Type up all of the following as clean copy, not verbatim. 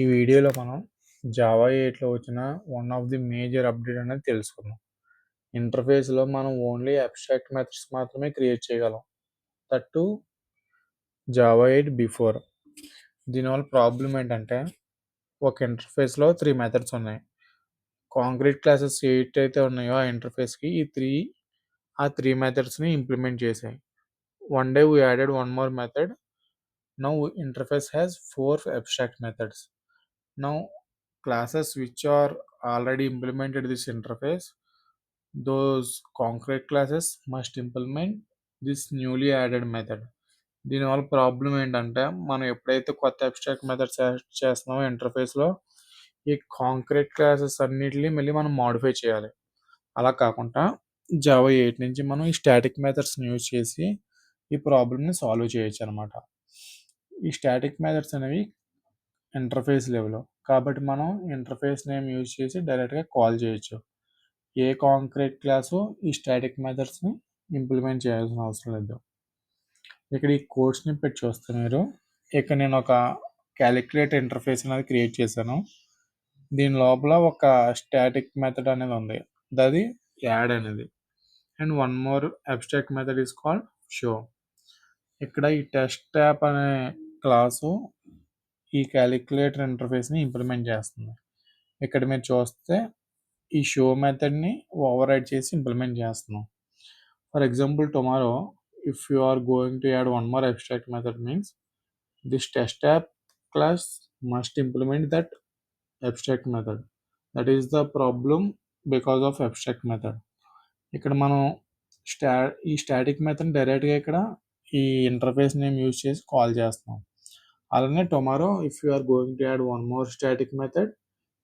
ఈ వీడియోలో మనం జావా 8లో వచ్చిన one of the major update అనేది తెలుసుకుందాం. ఇంటర్ఫేస్లో మనం ఓన్లీ అబ్స్ట్రాక్ట్ మెథడ్స్ మాత్రమే క్రియేట్ చేయగలం. That to Java 8 before. దీనివల్ల ప్రాబ్లం ఏంటంటే ఒక ఇంటర్ఫేస్లో 3 మెథడ్స్ ఉన్నాయి. కాంక్రీట్ క్లాసెస్ 8 అయితే ఉన్నాయో ఆ ఇంటర్ఫేస్కి ఆ 3 మెథడ్స్ని ఇంప్లిమెంట్ చేసాయి. One day we added one more method. Now interface has 4 abstract methods. Now classes which are already implemented this interface, those concrete classes must implement this newly added method. దీనివల్ల problem ఏంటంటే మనం ఎప్పుడైతే కొత్త abstract methods add చేస్తున్నామో ఇంటర్ఫేస్లో ఈ concrete classes అన్నిటిని మళ్ళీ మనం మాడిఫై చేయాలి. అలా కాకుండా జావా 8 నుంచి మనం ఈ స్టాటిక్ మెథడ్స్ని యూజ్ చేసి ఈ ప్రాబ్లమ్ని సాల్వ్ చేయొచ్చు అనమాట. ఈ స్టాటిక్ మెథడ్స్ అనేవి ఇంటర్ఫేస్ లెవెల్ కాబట్టి మనం ఇంటర్ఫేస్ నేమ్ యూజ్ చేసి డైరెక్ట్గా కాల్ చేయొచ్చు. ఏ కాంక్రీట్ క్లాసు ఈ స్టాటిక్ మెథడ్స్ని ఇంప్లిమెంట్ చేయాల్సిన అవసరం లేదు. ఇక్కడ ఈ కోడ్స్ని పెట్టి చూస్తే మీరు ఇక్కడ నేను ఒక క్యాలిక్యులేట్ ఇంటర్ఫేస్ అనేది క్రియేట్ చేశాను. దీని లోపల ఒక స్టాటిక్ మెథడ్ అనేది ఉంది, అది యాడ్ అనేది. And one more abstract method is called show. ఇక్కడ ఈ టెస్ట్ యాప్ అనే క్లాసు ఈ క్యాలిక్యులేటర్ ఇంటర్ఫేస్ని ఇంప్లిమెంట్ చేస్తుంది. ఇక్కడ మీరు చూస్తే ఈ షో మెథడ్ని ఓవర్ రైడ్ చేసి ఇంప్లిమెంట్ చేస్తున్నాం. For example tomorrow if you are going to add one more abstract method means this test app class must implement that abstract method. That is the problem because of abstract method. ఇక్కడ మనం ఈ static method డైరెక్ట్గా ఇక్కడ ఈ interface name use చేసి call చేస్తున్నాం. అలానే tomorrow if you are going to add one more static method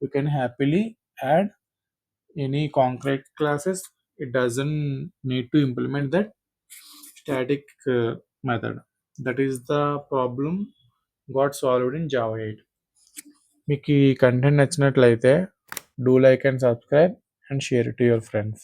you can happily add any concrete classes. It doesn't need to implement that static method. That is the problem got solved in Java 8. మీకు ఈ content నచ్చినట్లయితే do like and subscribe and share it to your friends.